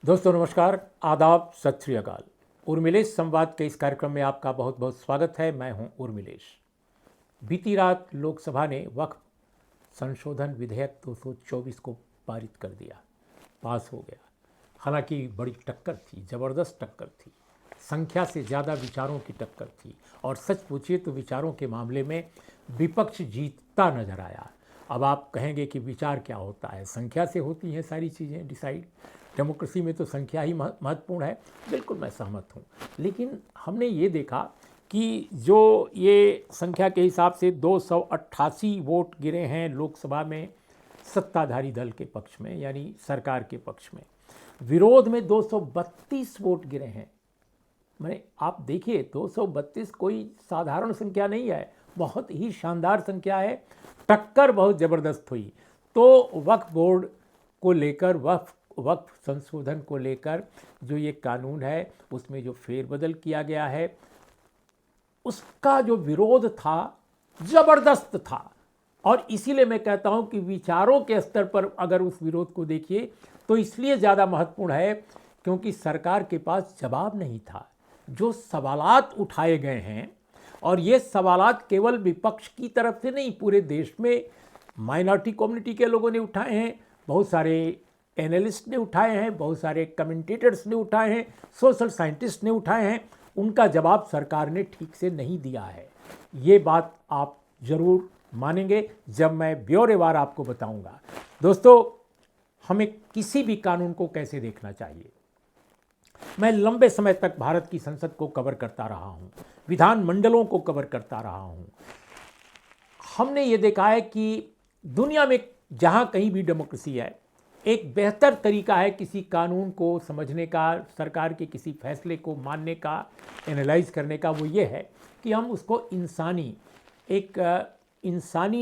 दोस्तों नमस्कार, आदाब, सत श्री अकाल। उर्मिलेश संवाद के इस कार्यक्रम में आपका बहुत बहुत स्वागत है। मैं हूं उर्मिलेश। बीती रात लोकसभा ने वक्फ संशोधन विधेयक 224 को पारित कर दिया, पास हो गया। हालांकि बड़ी टक्कर थी, ज़बरदस्त टक्कर थी, संख्या से ज़्यादा विचारों की टक्कर थी और सच पूछिए तो विचारों के मामले में विपक्ष जीतता नजर आया। अब आप कहेंगे कि विचार क्या होता है, संख्या से होती हैं सारी चीज़ें डिसाइड। डेमोक्रेसी में तो संख्या ही महत्वपूर्ण है, बिल्कुल मैं सहमत हूँ। लेकिन हमने ये देखा कि जो ये संख्या के हिसाब से 288 वोट गिरे हैं लोकसभा में सत्ताधारी दल के पक्ष में, यानी सरकार के पक्ष में। विरोध में 232 वोट गिरे हैं। मैंने आप देखिए 232 कोई साधारण संख्या नहीं है, बहुत ही शानदार संख्या है। टक्कर बहुत ज़बरदस्त हुई। तो वक्फ बोर्ड को लेकर, वक्फ संशोधन को लेकर जो ये कानून है उसमें जो फेरबदल किया गया है उसका जो विरोध था ज़बरदस्त था। और इसीलिए मैं कहता हूं कि विचारों के स्तर पर अगर उस विरोध को देखिए तो इसलिए ज़्यादा महत्वपूर्ण है क्योंकि सरकार के पास जवाब नहीं था। जो सवालात उठाए गए हैं, और ये सवालात केवल विपक्ष की तरफ से नहीं, पूरे देश में माइनॉरिटी कम्युनिटी के लोगों ने उठाए हैं, बहुत सारे एनालिस्ट ने उठाए हैं, बहुत सारे कमेंटेटर्स ने उठाए हैं, सोशल साइंटिस्ट ने उठाए हैं। उनका जवाब सरकार ने ठीक से नहीं दिया है। ये बात आप ज़रूर मानेंगे जब मैं ब्यौरेवार आपको बताऊंगा। दोस्तों, हमें किसी भी कानून को कैसे देखना चाहिए। मैं लंबे समय तक भारत की संसद को कवर करता रहा हूँ, विधानमंडलों को कवर करता रहा हूँ। हमने ये देखा है कि दुनिया में जहाँ कहीं भी डेमोक्रेसी है, एक बेहतर तरीका है किसी कानून को समझने का, सरकार के किसी फैसले को मानने का, एनालाइज करने का। वो ये है कि हम उसको इंसानी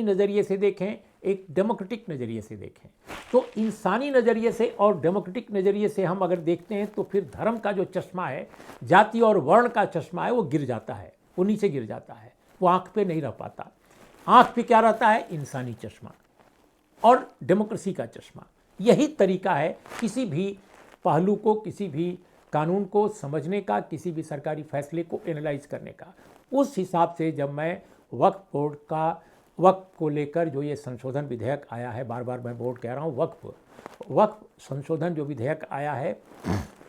नज़रिए से देखें, एक डेमोक्रेटिक नज़रिए से देखें। तो इंसानी नज़रिए से और डेमोक्रेटिक नज़रिए से हम अगर देखते हैं तो फिर धर्म का जो चश्मा है, जाति और वर्ण का चश्मा है, वो गिर जाता है, वो नीचे गिर जाता है, वो आँख पे नहीं रह पाता। आँख पे क्या रहता है? इंसानी चश्मा और डेमोक्रेसी का चश्मा। यही तरीका है किसी भी पहलू को, किसी भी कानून को समझने का, किसी भी सरकारी फैसले को एनालाइज करने का। उस हिसाब से जब मैं वक्फ बोर्ड का, वक्फ को लेकर जो ये संशोधन विधेयक आया है, बार बार मैं बोर्ड कह रहा हूँ, वक्फ संशोधन जो विधेयक आया है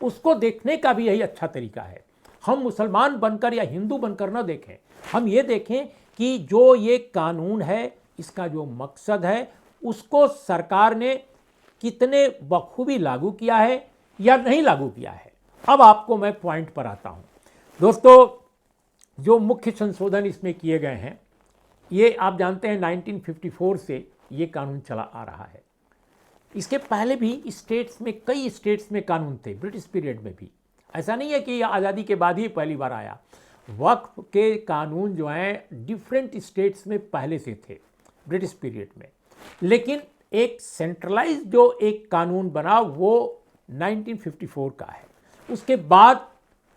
उसको देखने का भी यही अच्छा तरीका है। हम मुसलमान बनकर या हिंदू बनकर न देखें, हम ये देखें कि जो ये कानून है, इसका जो मकसद है, उसको सरकार ने कितने बखूबी लागू किया है या नहीं लागू किया है। अब आपको मैं पॉइंट पर आता हूं। दोस्तों, जो मुख्य संशोधन इसमें किए गए हैं, ये आप जानते हैं 1954 से ये कानून चला आ रहा है। इसके पहले भी स्टेट्स में, कई स्टेट्स में कानून थे, ब्रिटिश पीरियड में भी। ऐसा नहीं है कि ये आज़ादी के बाद ही पहली बार आया। वक्फ के कानून जो हैं डिफरेंट स्टेट्स में पहले से थे ब्रिटिश पीरियड में, लेकिन एक सेंट्रलाइज जो एक कानून बना वो 1954 का है। उसके बाद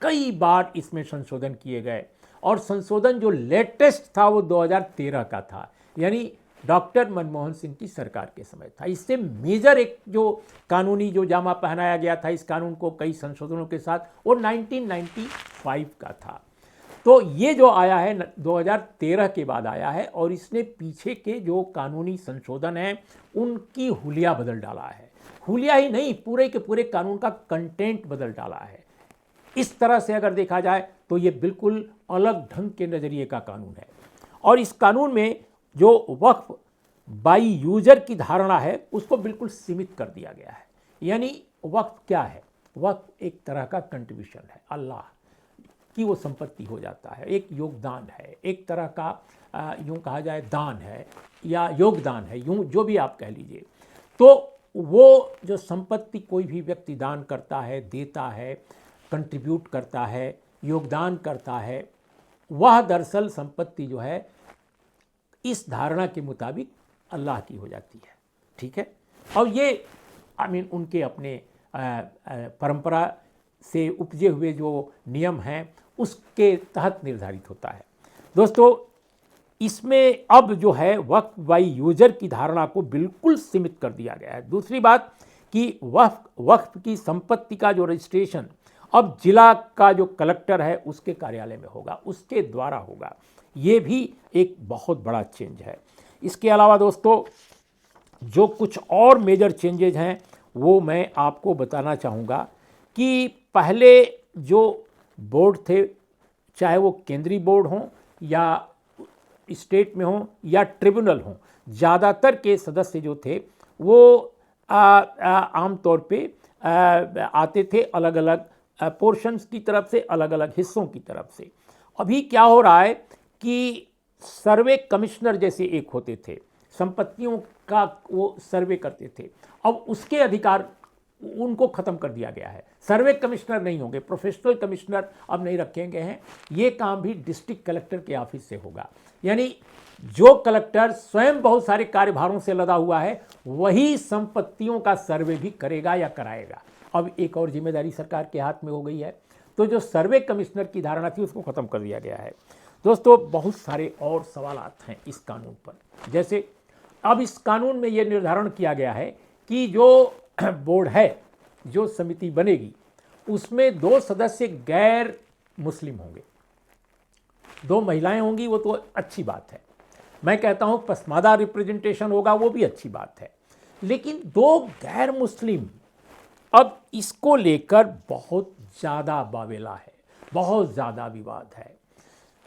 कई बार इसमें संशोधन किए गए, और संशोधन जो लेटेस्ट था वो 2013 का था, यानी डॉक्टर मनमोहन सिंह की सरकार के समय था। इससे मेजर एक जो कानूनी जो जामा पहनाया गया था इस कानून को कई संशोधनों के साथ, वो 1995 का था। तो ये जो आया है 2013 के बाद आया है, और इसने पीछे के जो कानूनी संशोधन हैं उनकी हुलिया बदल डाला है। हुलिया ही नहीं, पूरे के पूरे कानून का कंटेंट बदल डाला है। इस तरह से अगर देखा जाए तो ये बिल्कुल अलग ढंग के नज़रिए का कानून है। और इस कानून में जो वक्फ बाई यूजर की धारणा है उसको बिल्कुल सीमित कर दिया गया है। यानी वक्फ क्या है? वक्फ एक तरह का कंट्रीब्यूशन है, अल्लाह की वो संपत्ति हो जाता है, एक योगदान है, एक तरह का यूँ कहा जाए दान है या योगदान है, यूँ जो भी आप कह लीजिए। तो वो जो संपत्ति कोई भी व्यक्ति दान करता है, देता है, कंट्रीब्यूट करता है, योगदान करता है, वह दरअसल संपत्ति जो है इस धारणा के मुताबिक अल्लाह की हो जाती है। ठीक है। और ये उनके अपने परंपरा से उपजे हुए जो नियम हैं उसके तहत निर्धारित होता है। दोस्तों, इसमें अब जो है वक्फ बाई यूजर की धारणा को बिल्कुल सीमित कर दिया गया है। दूसरी बात कि वक्फ की संपत्ति का जो रजिस्ट्रेशन अब जिला का जो कलेक्टर है उसके कार्यालय में होगा, उसके द्वारा होगा। ये भी एक बहुत बड़ा चेंज है। इसके अलावा दोस्तों जो कुछ और मेजर चेंजेज हैं वो मैं आपको बताना चाहूँगा कि पहले जो बोर्ड थे, चाहे वो केंद्रीय बोर्ड हों या स्टेट में हों या ट्रिब्यूनल हों, ज़्यादातर के सदस्य जो थे वो आमतौर पे आते थे अलग अलग पोर्शंस की तरफ से, अलग अलग हिस्सों की तरफ से। अभी क्या हो रहा है कि सर्वे कमिश्नर जैसे एक होते थे, संपत्तियों का वो सर्वे करते थे, अब उसके अधिकार उनको ख़त्म कर दिया गया है। सर्वे कमिश्नर नहीं होंगे, प्रोफेशनल कमिश्नर अब नहीं रखे गए हैं। ये काम भी डिस्ट्रिक्ट कलेक्टर के ऑफिस से होगा। यानी जो कलेक्टर स्वयं बहुत सारे कार्यभारों से लदा हुआ है वही संपत्तियों का सर्वे भी करेगा या कराएगा। अब एक और जिम्मेदारी सरकार के हाथ में हो गई है। तो जो सर्वे कमिश्नर की धारणा थी उसको ख़त्म कर दिया गया है। दोस्तों बहुत सारे और सवालात हैं इस कानून पर। जैसे अब इस कानून में ये निर्धारण किया गया है कि जो बोर्ड है, जो समिति बनेगी, उसमें 2 सदस्य गैर मुस्लिम होंगे, 2 महिलाएं होंगी, वो तो अच्छी बात है। मैं कहता हूं पसमादा रिप्रेजेंटेशन होगा, वो भी अच्छी बात है। लेकिन 2 गैर मुस्लिम, अब इसको लेकर बहुत ज़्यादा बावेला है, बहुत ज़्यादा विवाद है।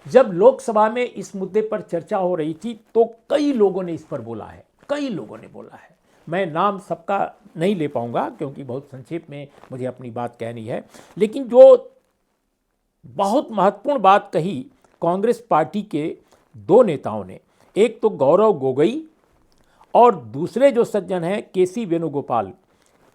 जब लोकसभा में इस मुद्दे पर चर्चा हो रही थी तो कई लोगों ने इस पर बोला है, कई लोगों ने बोला है। मैं नाम सबका नहीं ले पाऊंगा क्योंकि बहुत संक्षेप में मुझे अपनी बात कहनी है। लेकिन जो बहुत महत्वपूर्ण बात कही कांग्रेस पार्टी के 2 नेताओं ने, एक तो गौरव गोगोई और दूसरे जो सज्जन हैं केसी वेणुगोपाल।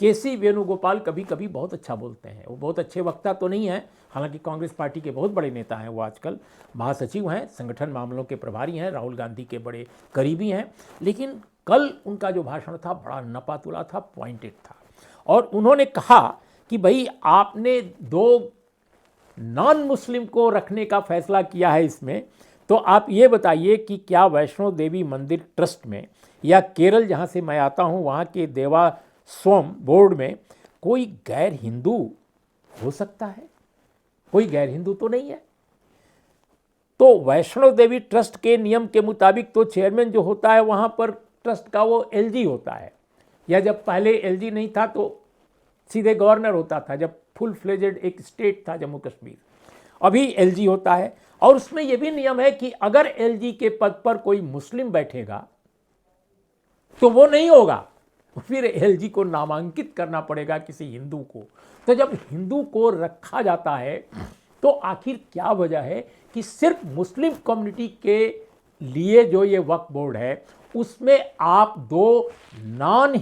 केसी वेणुगोपाल कभी कभी बहुत अच्छा बोलते हैं, वो बहुत अच्छे वक्ता तो नहीं हैं, हालांकि कांग्रेस पार्टी के बहुत बड़े नेता हैं, वो आजकल महासचिव हैं, संगठन मामलों के प्रभारी हैं, राहुल गांधी के बड़े करीबी हैं। लेकिन कल उनका जो भाषण था बड़ा नपातुला था, पॉइंटेड था। और उन्होंने कहा कि भाई आपने 2 नॉन मुस्लिम को रखने का फैसला किया है इसमें, तो आप ये बताइए कि क्या वैष्णो देवी मंदिर ट्रस्ट में या केरल जहाँ से मैं आता हूँ वहाँ के देवास्वम बोर्ड में कोई गैर हिंदू हो सकता है? कोई गैर हिंदू तो नहीं है। तो वैष्णो देवी ट्रस्ट के नियम के मुताबिक तो चेयरमैन जो होता है वहाँ पर ट्रस्ट का वो एलजी होता है, या जब पहले एलजी नहीं था तो सीधे गवर्नर होता था, जब फुल फ्लेजेड एक स्टेट था जम्मू कश्मीर। अभी एलजी होता है और उसमें यह भी नियम है कि अगर एलजी के पद पर कोई मुस्लिम बैठेगा तो वो नहीं होगा, फिर एलजी को नामांकित करना पड़ेगा किसी हिंदू को। तो जब हिंदू को रखा जाता है तो आखिर क्या वजह है कि सिर्फ मुस्लिम कम्युनिटी के लिए जो ये वक्फ बोर्ड है उसमें आप 2 नॉन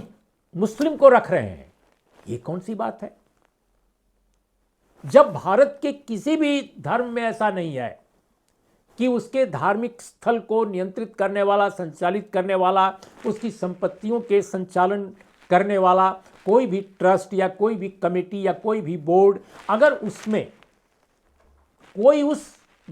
मुस्लिम को रख रहे हैं? ये कौन सी बात है? जब भारत के किसी भी धर्म में ऐसा नहीं है कि उसके धार्मिक स्थल को नियंत्रित करने वाला, संचालित करने वाला, उसकी संपत्तियों के संचालन करने वाला कोई भी ट्रस्ट या कोई भी कमेटी या कोई भी बोर्ड, अगर उसमें कोई उस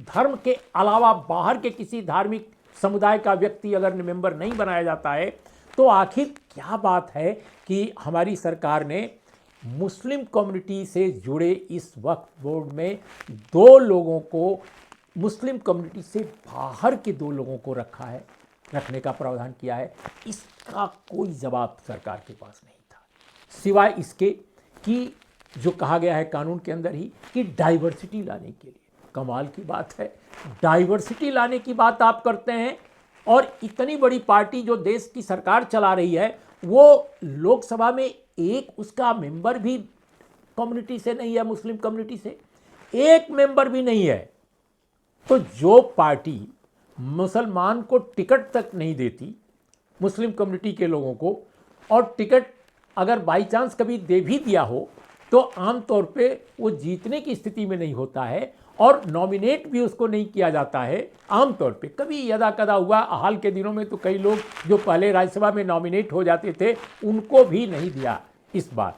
धर्म के अलावा बाहर के किसी धार्मिक समुदाय का व्यक्ति अगर मेंबर नहीं बनाया जाता है, तो आखिर क्या बात है कि हमारी सरकार ने मुस्लिम कम्युनिटी से जुड़े इस वक्फ बोर्ड में 2 लोगों को, मुस्लिम कम्युनिटी से बाहर के 2 लोगों को रखने का प्रावधान किया है? इसका कोई जवाब सरकार के पास नहीं था, सिवाय इसके कि जो कहा गया है कानून के अंदर ही कि डाइवर्सिटी लाने के लिए। कमाल की बात है, डाइवर्सिटी लाने की बात आप करते हैं और इतनी बड़ी पार्टी जो देश की सरकार चला रही है वो लोकसभा में एक उसका मेंबर भी कम्युनिटी से नहीं है, मुस्लिम कम्युनिटी से एक मेंबर भी नहीं है। तो जो पार्टी मुसलमान को टिकट तक नहीं देती, मुस्लिम कम्युनिटी के लोगों को, और टिकट अगर बाई चांस कभी दे भी दिया हो तो आमतौर पे वो जीतने की स्थिति में नहीं होता है और नॉमिनेट भी उसको नहीं किया जाता है आमतौर पे। कभी यदा कदा हुआ, हाल के दिनों में तो कई लोग जो पहले राज्यसभा में नॉमिनेट हो जाते थे उनको भी नहीं दिया इस बार।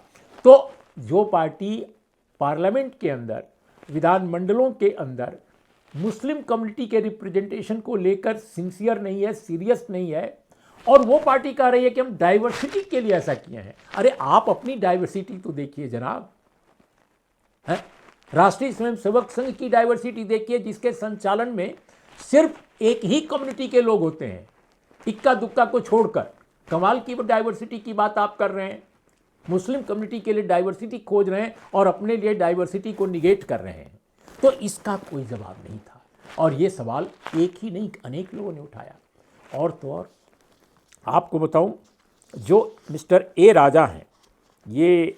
तो जो पार्टी पार्लियामेंट के अंदर, विधानमंडलों के अंदर मुस्लिम कम्युनिटी के रिप्रेजेंटेशन को लेकर सिंसियर नहीं है, सीरियस नहीं है, और वो पार्टी कह रही है कि हम डाइवर्सिटी के लिए ऐसा किए हैं। अरे आप अपनी डाइवर्सिटी तो देखिए जनाब, है राष्ट्रीय स्वयंसेवक संघ की डाइवर्सिटी देखिए, जिसके संचालन में सिर्फ एक ही कम्युनिटी के लोग होते हैं, इक्का दुक्का को छोड़कर। कमाल की डाइवर्सिटी की बात आप कर रहे हैं, मुस्लिम कम्युनिटी के लिए डाइवर्सिटी खोज रहे हैं और अपने लिए डाइवर्सिटी को निगेट कर रहे हैं। तो इसका कोई जवाब नहीं था, और ये सवाल एक ही नहीं अनेक लोगों ने उठाया। और तो और आपको बताऊं, जो मिस्टर ए राजा हैं, ये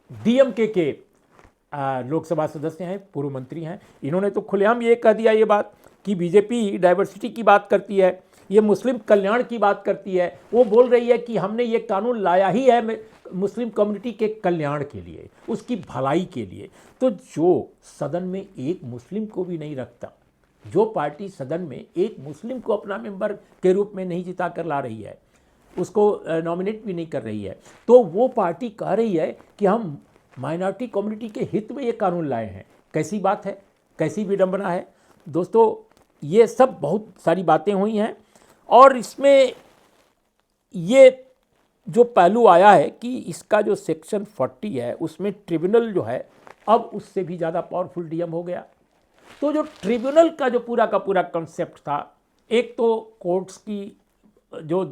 डीएमके के लोकसभा सदस्य हैं, पूर्व मंत्री हैं। इन्होंने तो खुलेआम ये कह दिया ये बात कि बीजेपी डाइवर्सिटी की बात करती है, ये मुस्लिम कल्याण की बात करती है। वो बोल रही है कि हमने ये कानून लाया ही है मुस्लिम कम्युनिटी के कल्याण के लिए, उसकी भलाई के लिए। तो जो सदन में एक मुस्लिम को भी नहीं रखता, जो पार्टी सदन में एक मुस्लिम को अपना मेंबर के रूप में नहीं जिता कर ला रही है, उसको नॉमिनेट भी नहीं कर रही है, तो वो पार्टी कह रही है कि हम माइनॉरिटी कम्युनिटी के हित में ये कानून लाए हैं। कैसी बात है, कैसी विडंबना है दोस्तों। ये सब बहुत सारी बातें हुई हैं, और इसमें ये जो पहलू आया है कि इसका जो सेक्शन 40 है, उसमें ट्रिब्यूनल जो है अब उससे भी ज़्यादा पावरफुल डीएम हो गया। तो जो ट्रिब्यूनल का जो पूरा का पूरा कंसेप्ट था, एक तो कोर्ट्स की जो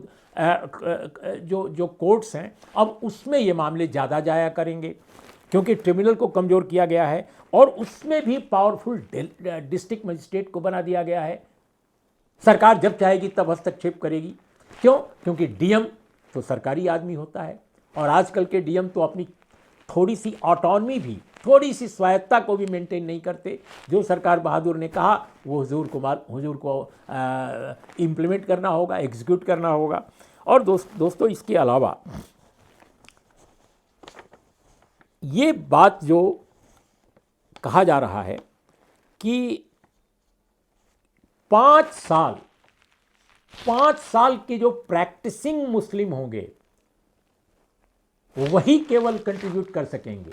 कोर्ट्स हैं, अब उसमें ये मामले ज़्यादा जाया करेंगे, क्योंकि ट्रिब्यूनल को कमज़ोर किया गया है, और उसमें भी पावरफुल डिस्ट्रिक्ट मजिस्ट्रेट को बना दिया गया है। सरकार जब चाहेगी तब हस्तक्षेप करेगी। क्यों? क्योंकि डीएम तो सरकारी आदमी होता है, और आजकल के डीएम तो अपनी थोड़ी सी ऑटोनॉमी भी, थोड़ी सी स्वायत्ता को भी मेंटेन नहीं करते। जो सरकार बहादुर ने कहा वो हुजूर को इम्प्लीमेंट करना होगा, एग्जीक्यूट करना होगा। और दोस्तों इसके अलावा ये बात जो कहा जा रहा है कि 5 साल के जो प्रैक्टिसिंग मुस्लिम होंगे वही केवल कंट्रीब्यूट कर सकेंगे,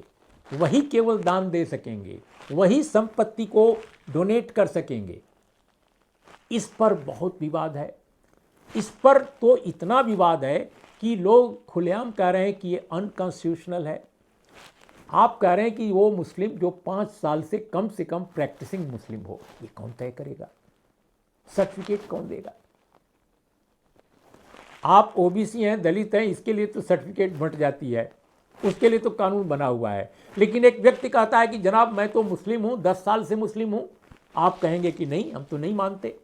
वही केवल दान दे सकेंगे, वही संपत्ति को डोनेट कर सकेंगे। इस पर बहुत विवाद है। इस पर तो इतना विवाद है कि लोग खुलेआम कह रहे हैं कि ये अनकॉन्स्टिट्यूशनल है। आप कह रहे हैं कि वो मुस्लिम जो 5 साल से कम प्रैक्टिसिंग मुस्लिम हो, ये कौन तय करेगा? सर्टिफिकेट कौन देगा? आप ओबीसी हैं, दलित हैं, इसके लिए तो सर्टिफिकेट बंट जाती है, उसके लिए तो कानून बना हुआ है। लेकिन एक व्यक्ति कहता है कि जनाब मैं तो मुस्लिम हूं, 10 साल से मुस्लिम हूं, आप कहेंगे कि नहीं हम तो नहीं मानते।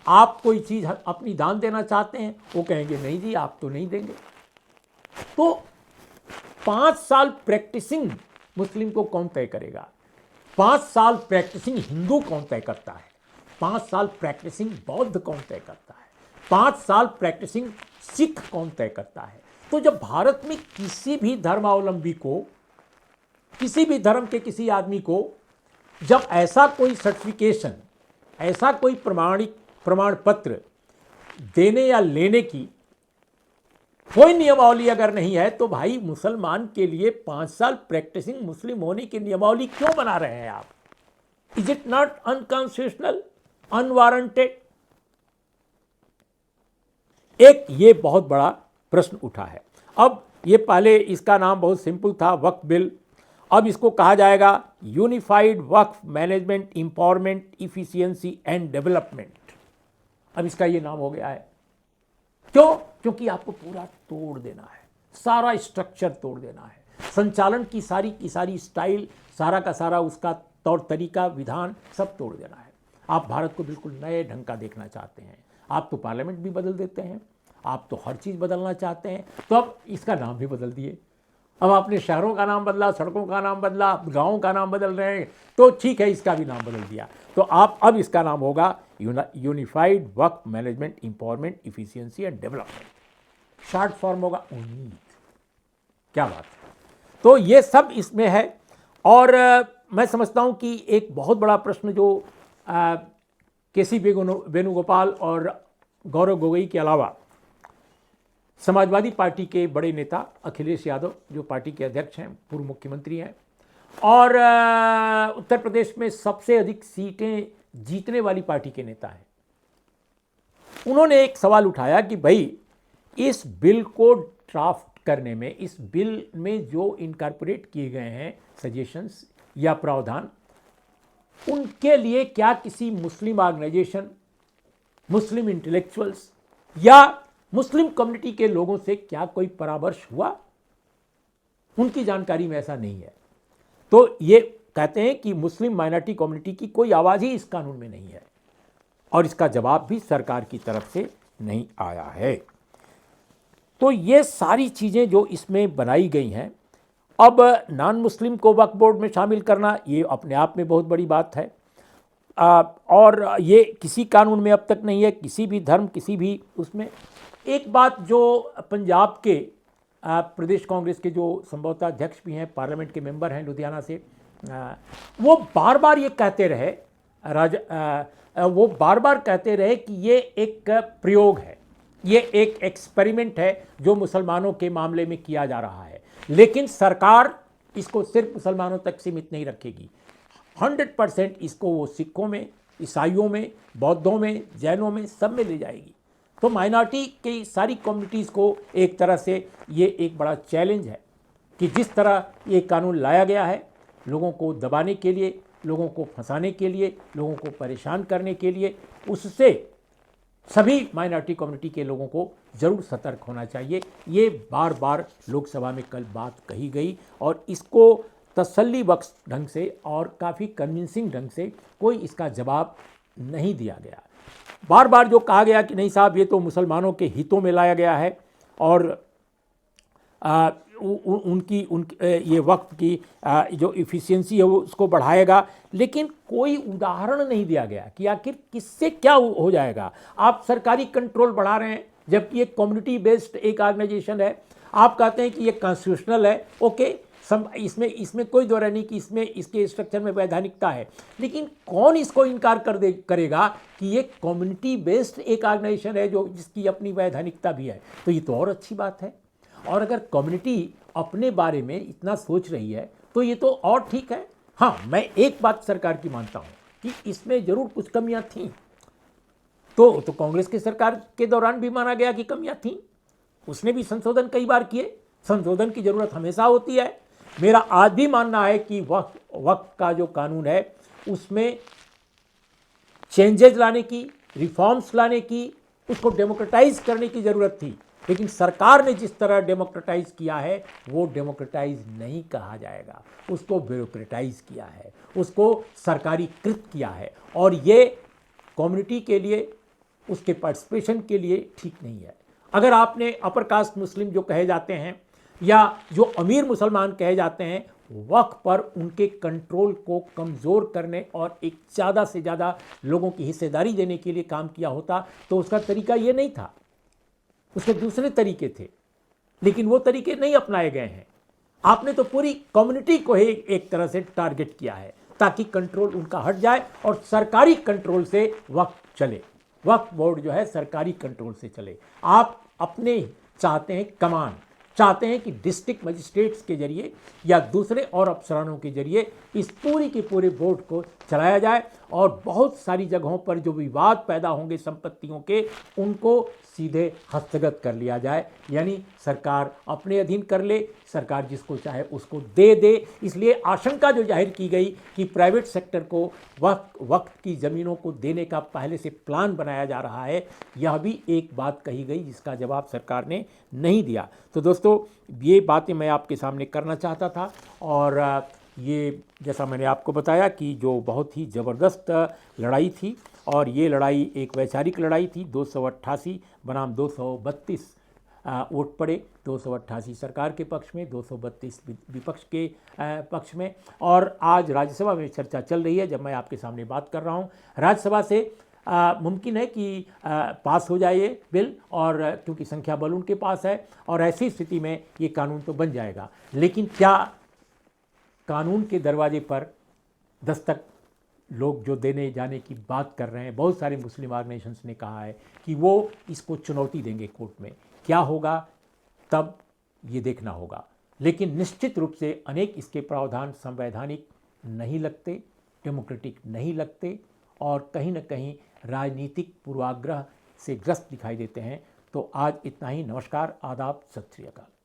आप कोई चीज़ अपनी दान देना चाहते हैं, वो कहेंगे नहीं जी आप तो नहीं देंगे। तो 5 साल प्रैक्टिसिंग मुस्लिम को कौन तय करेगा? 5 साल प्रैक्टिसिंग हिंदू कौन तय करता है? 5 साल प्रैक्टिसिंग बौद्ध कौन तय करता है? 5 साल प्रैक्टिसिंग सिख कौन तय करता है? तो जब भारत में किसी भी धर्मावलंबी को, किसी भी धर्म के किसी आदमी को जब ऐसा कोई सर्टिफिकेशन, ऐसा कोई प्रमाण पत्र देने या लेने की कोई नियमावली अगर नहीं है, तो भाई मुसलमान के लिए 5 साल प्रैक्टिसिंग मुस्लिम होने की नियमावली क्यों बना रहे हैं आप? Is it not unconstitutional, unwarranted? एक ये बहुत बड़ा प्रश्न उठा है। अब ये पहले इसका नाम बहुत सिंपल था, वक्फ बिल। अब इसको कहा जाएगा unified Waqf management empowerment efficiency and development. अब इसका ये नाम हो गया है। क्यों? क्योंकि आपको पूरा तोड़ देना है, सारा स्ट्रक्चर तोड़ देना है, संचालन की सारी स्टाइल, सारा का सारा उसका तौर तरीका, विधान सब तोड़ देना है। आप भारत को बिल्कुल नए ढंग का देखना चाहते हैं। आप तो पार्लियामेंट भी बदल देते हैं, आप तो हर चीज़ बदलना चाहते हैं, तो अब इसका नाम भी बदल दिए। अब आपने शहरों का नाम बदला, सड़कों का नाम बदला, गाँवों का नाम बदल रहे हैं, तो ठीक है इसका भी नाम बदल दिया। तो आप अब इसका नाम होगा unified Waqf management empowerment efficiency and development. Short form होगा उम्मीद। क्या बात है। तो ये सब इसमें है। और मैं समझता हूँ कि एक बहुत बड़ा प्रश्न जो केसी वेणुगोपाल और गौरव गोगोई के अलावा समाजवादी पार्टी के बड़े नेता अखिलेश यादव, जो पार्टी के अध्यक्ष हैं, पूर्व मुख्यमंत्री हैं, और उत्तर प्रदेश में सबसे अधिक सीटें जीतने वाली पार्टी के नेता हैं, उन्होंने एक सवाल उठाया कि भाई इस बिल को ड्राफ्ट करने में, इस बिल में जो इनकॉर्पोरेट किए गए हैं सजेशंस या प्रावधान, उनके लिए क्या किसी मुस्लिम ऑर्गेनाइजेशन, मुस्लिम इंटेलेक्चुअल्स या मुस्लिम कम्युनिटी के लोगों से क्या कोई परामर्श हुआ? उनकी जानकारी में ऐसा नहीं है। तो ये कहते हैं कि मुस्लिम माइनॉरिटी कम्युनिटी की कोई आवाज़ ही इस कानून में नहीं है और इसका जवाब भी सरकार की तरफ से नहीं आया है। तो ये सारी चीज़ें जो इसमें बनाई गई हैं, अब नॉन मुस्लिम को वक्फ बोर्ड में शामिल करना ये अपने आप में बहुत बड़ी बात है। और ये किसी कानून में अब तक नहीं है, किसी भी धर्म, किसी भी उसमें। एक बात जो पंजाब के प्रदेश कांग्रेस के जो संभवतः अध्यक्ष भी हैं, पार्लियामेंट के मेंबर हैं लुधियाना से, वो बार बार ये कहते रहे, वो बार बार कहते रहे कि ये एक प्रयोग है, ये एक एक्सपेरिमेंट है जो मुसलमानों के मामले में किया जा रहा है, लेकिन सरकार इसको सिर्फ मुसलमानों तक सीमित नहीं रखेगी। 100% इसको वो सिखों में, ईसाइयों में, बौद्धों में, जैनों में, सब में ले जाएगी। तो माइनॉरिटी की सारी कम्युनिटीज़ को एक तरह से ये एक बड़ा चैलेंज है कि जिस तरह ये कानून लाया गया है, लोगों को दबाने के लिए, लोगों को फंसाने के लिए, लोगों को परेशान करने के लिए, उससे सभी माइनॉरिटी कम्युनिटी के लोगों को ज़रूर सतर्क होना चाहिए। ये बार बार लोकसभा में कल बात कही गई और इसको तसल्ली बख्श ढंग से और काफ़ी कन्विंसिंग ढंग से कोई इसका जवाब नहीं दिया गया। बार बार जो कहा गया कि नहीं साहब ये तो मुसलमानों के हितों में लाया गया है और उनकी ये वक्त की जो इफ़िशियंसी है वो उसको बढ़ाएगा, लेकिन कोई उदाहरण नहीं दिया गया कि आखिर किससे क्या हो जाएगा। आप सरकारी कंट्रोल बढ़ा रहे हैं जबकि ये कम्युनिटी बेस्ड एक ऑर्गेनाइजेशन है। आप कहते हैं कि ये कॉन्स्टिट्यूशनल है, ओके, इसमें कोई दो राय नहीं कि इसमें इसके स्ट्रक्चर में वैधानिकता है, लेकिन कौन इसको इनकार करेगा कि ये कम्युनिटी बेस्ड एक ऑर्गेनाइजेशन है जो जिसकी अपनी वैधानिकता भी है। तो ये तो और अच्छी बात है। और अगर कम्युनिटी अपने बारे में इतना सोच रही है तो ये तो और ठीक है। हाँ, मैं एक बात सरकार की मानता हूँ कि इसमें ज़रूर कुछ कमियाँ थीं, तो कांग्रेस की सरकार के दौरान भी माना गया कि कमियाँ थीं, उसने भी संशोधन कई बार किए। संशोधन की ज़रूरत हमेशा होती है। मेरा आज भी मानना है कि वक्फ का जो कानून है उसमें चेंजेस लाने की, रिफॉर्म्स लाने की, उसको डेमोक्रेटाइज करने की ज़रूरत थी, लेकिन सरकार ने जिस तरह डेमोक्रेटाइज किया है वो डेमोक्रेटाइज नहीं कहा जाएगा, उसको ब्यूरोक्रेटाइज किया है, उसको सरकारीकृत किया है और ये कम्युनिटी के लिए, उसके पार्टिसिपेशन के लिए ठीक नहीं है। अगर आपने अपर कास्ट मुस्लिम जो कहे जाते हैं या जो अमीर मुसलमान कहे जाते हैं, वक्फ पर उनके कंट्रोल को कमज़ोर करने और एक ज़्यादा से ज़्यादा लोगों की हिस्सेदारी देने के लिए काम किया होता तो उसका तरीका ये नहीं था, उसके दूसरे तरीके थे, लेकिन वो तरीके नहीं अपनाए गए हैं। आपने तो पूरी कम्युनिटी को ही एक तरह से टारगेट किया है ताकि कंट्रोल उनका हट जाए और सरकारी कंट्रोल से वक्फ चले। वक्फ बोर्ड जो है सरकारी कंट्रोल से चले। आप अपने चाहते हैं कमान, चाहते हैं कि डिस्ट्रिक्ट मजिस्ट्रेट्स के जरिए या दूसरे और अफसरानों के जरिए इस पूरी के पूरे बोर्ड को चलाया जाए और बहुत सारी जगहों पर जो विवाद पैदा होंगे संपत्तियों के, उनको सीधे हस्तगत कर लिया जाए, यानी सरकार अपने अधीन कर ले, सरकार जिसको चाहे उसको दे दे। इसलिए आशंका जो जाहिर की गई कि प्राइवेट सेक्टर को वक्त की ज़मीनों को देने का पहले से प्लान बनाया जा रहा है, यह भी एक बात कही गई जिसका जवाब सरकार ने नहीं दिया। तो दोस्तों, ये बातें मैं आपके सामने करना चाहता था और ये जैसा मैंने आपको बताया कि जो बहुत ही ज़बरदस्त लड़ाई थी और ये लड़ाई एक वैचारिक लड़ाई थी। 288 बनाम 232 वोट पड़े, 288 सरकार के पक्ष में, 232 विपक्ष के पक्ष में। और आज राज्यसभा में चर्चा चल रही है जब मैं आपके सामने बात कर रहा हूँ। राज्यसभा से मुमकिन है कि पास हो जाए ये बिल, और क्योंकि संख्या बल उनके पास है और ऐसी स्थिति में ये कानून तो बन जाएगा। लेकिन क्या कानून के दरवाजे पर दस्तक लोग जो देने जाने की बात कर रहे हैं, बहुत सारे मुस्लिम ऑर्गेनाइजेशंस ने कहा है कि वो इसको चुनौती देंगे कोर्ट में। क्या होगा तब ये देखना होगा, लेकिन निश्चित रूप से अनेक इसके प्रावधान संवैधानिक नहीं लगते, डेमोक्रेटिक नहीं लगते और कहीं न कहीं राजनीतिक पूर्वाग्रह से ग्रस्त दिखाई देते हैं। तो आज इतना ही। नमस्कार, आदाब, सत श्री अकाल।